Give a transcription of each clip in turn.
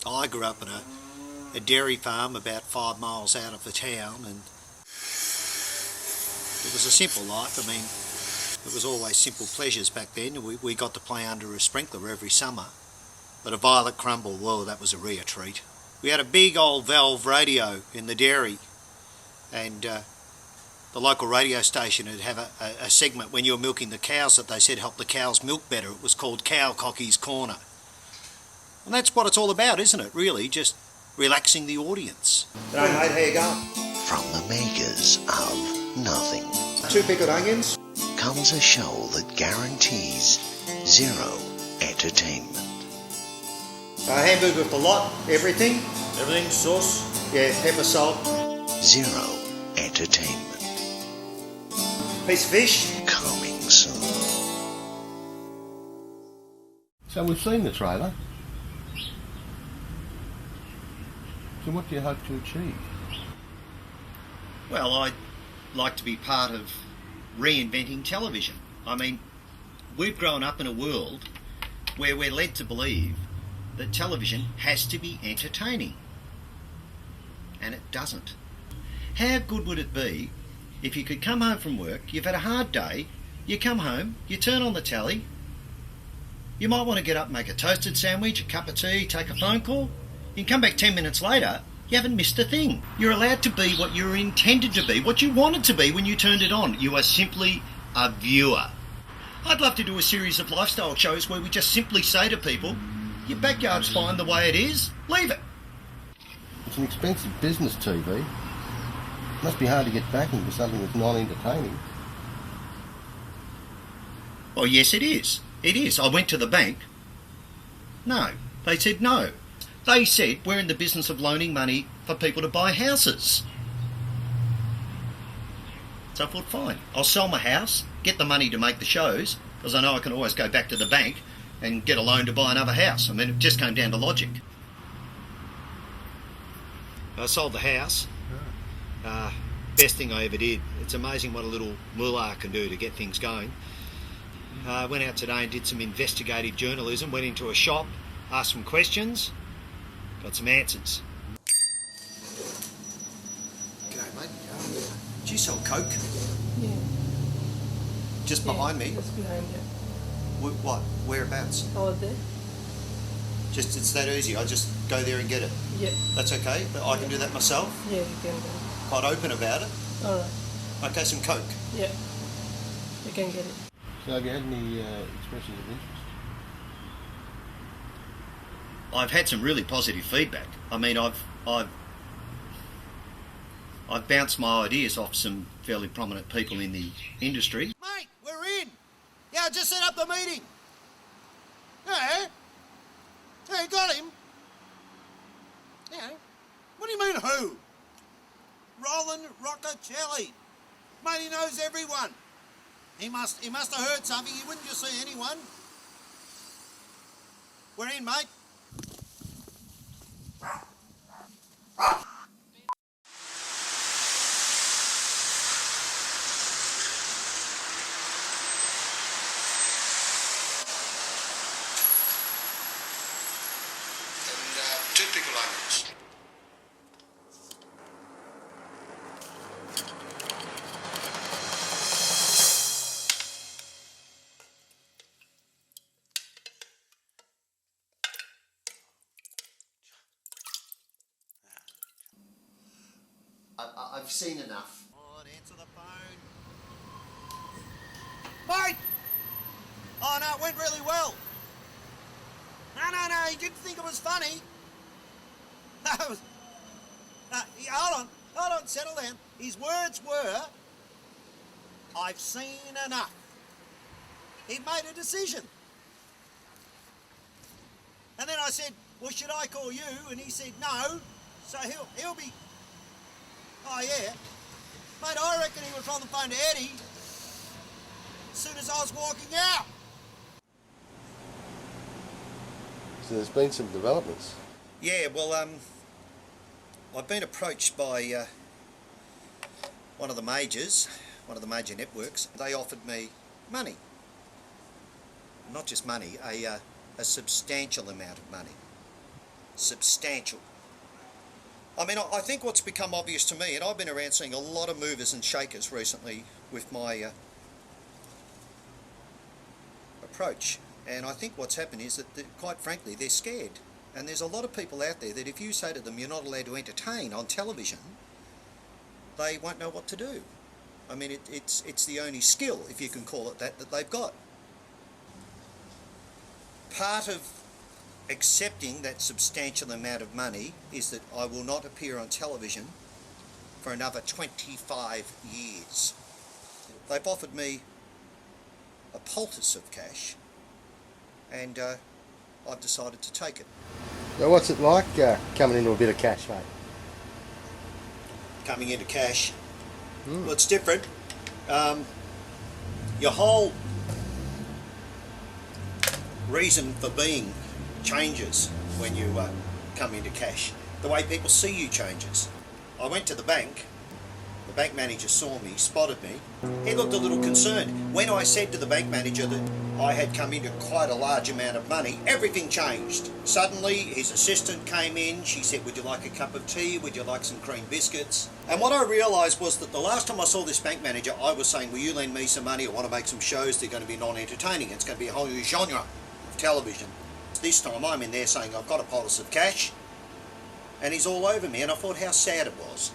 I grew up in a dairy farm about 5 miles out of the town, and it was a simple life. I mean, it was always simple pleasures back then. We got to play under a sprinkler every summer. But a violet crumble, well, that was a rare treat. We had a big old valve radio in the dairy, and the local radio station would have a segment when you were milking the cows that they said helped the cows milk better. It was called Cow Cocky's Corner. And that's what it's all about, isn't it, really? Just relaxing the audience. G'day mate, how you going? From the makers of nothing 2 pickled onions comes a show that guarantees zero entertainment. Hamburger with the lot, everything. Everything, sauce? Yeah, pepper, salt. Zero entertainment. Piece of fish. Coming soon. So we've seen the trailer. So what do you hope to achieve? Well, I'd like to be part of reinventing television. I mean, we've grown up in a world where we're led to believe that television has to be entertaining. And it doesn't. How good would it be if you could come home from work, you've had a hard day, you come home, you turn on the telly, you might want to get up and make a toasted sandwich, a cup of tea, take a phone call. You can come back 10 minutes later, you haven't missed a thing. You're allowed to be what you're intended to be, what you wanted to be when you turned it on. You are simply a viewer. I'd love to do a series of lifestyle shows where we just simply say to people, your backyard's fine the way it is, leave it. It's an expensive business, TV. It must be hard to get backing for something that's non-entertaining. Oh yes, it is. It is. I went to the bank. No. They said no. They said we're in the business of loaning money for people to buy houses. So I thought, fine, I'll sell my house, get the money to make the shows, because I know I can always go back to the bank and get a loan to buy another house. I mean, it just came down to logic. I sold the house. Best thing I ever did. It's amazing what a little mullah can do to get things going. Went out today and did some investigative journalism, went into a shop, asked some questions, got some answers. G'day mate. Do you sell coke? Yeah. Just behind me? Just behind you. What? Whereabouts? Over there? Just, it's that easy. I just go there and get it. Yeah. That's okay? But I can do that myself? Yeah, you can do Quite open about it? it. Alright. Okay, some coke. Yeah. You can get it. So have you had any expressions of interest? I've had some really positive feedback. I mean, I've bounced my ideas off some fairly prominent people in the industry. Mate, we're in. Yeah, just set up the meeting. Yeah. Yeah, you got him. Yeah. What do you mean who? Roland Roccacelli. Mate, he knows everyone. He must have heard something. He wouldn't just see anyone. We're in, mate. And 2 pickled onions. I've seen enough. Oh, answer the phone. Mate! Oh, no, it went really well. No, he didn't think it was funny. No, yeah, hold on, settle down. His words were, I've seen enough. He made a decision. And then I said, well, should I call you? And he said, no. So he'll be... Oh, yeah. Mate, I reckon he was on the phone to Eddie as soon as I was walking out. So there's been some developments. Yeah, well, I've been approached by one of the major networks. They offered me money. Not just money, a substantial amount of money. substantial. I mean, I think what's become obvious to me, and I've been around seeing a lot of movers and shakers recently with my approach, and I think what's happened is that, quite frankly, they're scared. And there's a lot of people out there that if you say to them you're not allowed to entertain on television, they won't know what to do. I mean, it's the only skill, if you can call it that they've got. Part of accepting that substantial amount of money is that I will not appear on television for another 25 years. They've offered me a poultice of cash, and I've decided to take it. So what's it like coming into a bit of cash, mate? Coming into cash, well, it's different. Your whole reason for being changes when you come into cash. The way people see you changes. I went to the bank manager saw me, spotted me. He looked a little concerned. When I said to the bank manager that I had come into quite a large amount of money, everything changed. Suddenly his assistant came in, she said, would you like a cup of tea, would you like some cream biscuits? And what I realised was that the last time I saw this bank manager, I was saying, will you lend me some money, I want to make some shows, they're going to be non-entertaining, it's going to be a whole new genre of television. This time I'm in there saying I've got a poultice of cash, and he's all over me, and I thought how sad it was.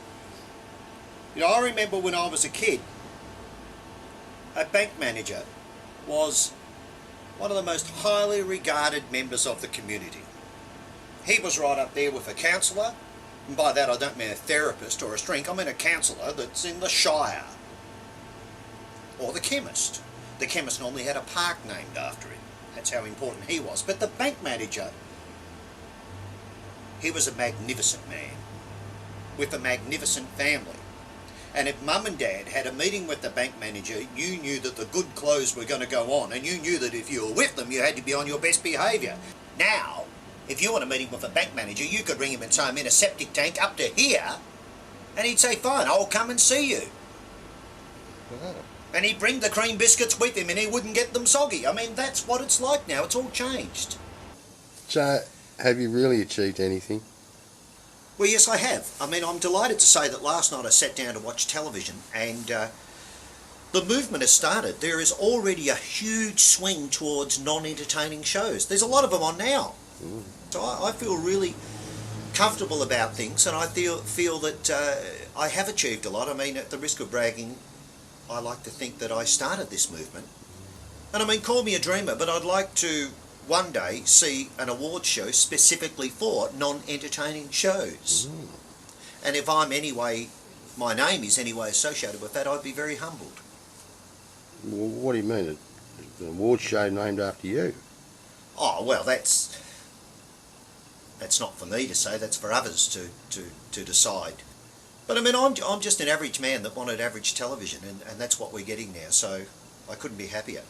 You know, I remember when I was a kid, a bank manager was one of the most highly regarded members of the community. He was right up there with a counsellor, and by that I don't mean a therapist or a shrink, I mean a counsellor that's in the Shire. Or the chemist. The chemist normally had a park named after him. That's how important he was. But the bank manager, he was a magnificent man, with a magnificent family. And if mum and dad had a meeting with the bank manager, you knew that the good clothes were going to go on, and you knew that if you were with them, you had to be on your best behaviour. Now, if you want a meeting with a bank manager, you could ring him and say, I'm in a septic tank up to here, and he'd say, fine, I'll come and see you. Oh. And he'd bring the cream biscuits with him, and he wouldn't get them soggy. I mean, that's what it's like now. It's all changed. So, have you really achieved anything? Well, yes, I have. I mean, I'm delighted to say that last night I sat down to watch television, and the movement has started. There is already a huge swing towards non-entertaining shows. There's a lot of them on now. So I feel really comfortable about things, and I feel that I have achieved a lot. I mean, at the risk of bragging, I like to think that I started this movement. And I mean, call me a dreamer, but I'd like to one day see an award show specifically for non-entertaining shows. And if I'm anyway, my name is anyway associated with that, I'd be very humbled. Well, what do you mean? An award show named after you? Oh, well, that's not for me to say, that's for others to decide. But I mean, I'm just an average man that wanted average television, and that's what we're getting now, so I couldn't be happier.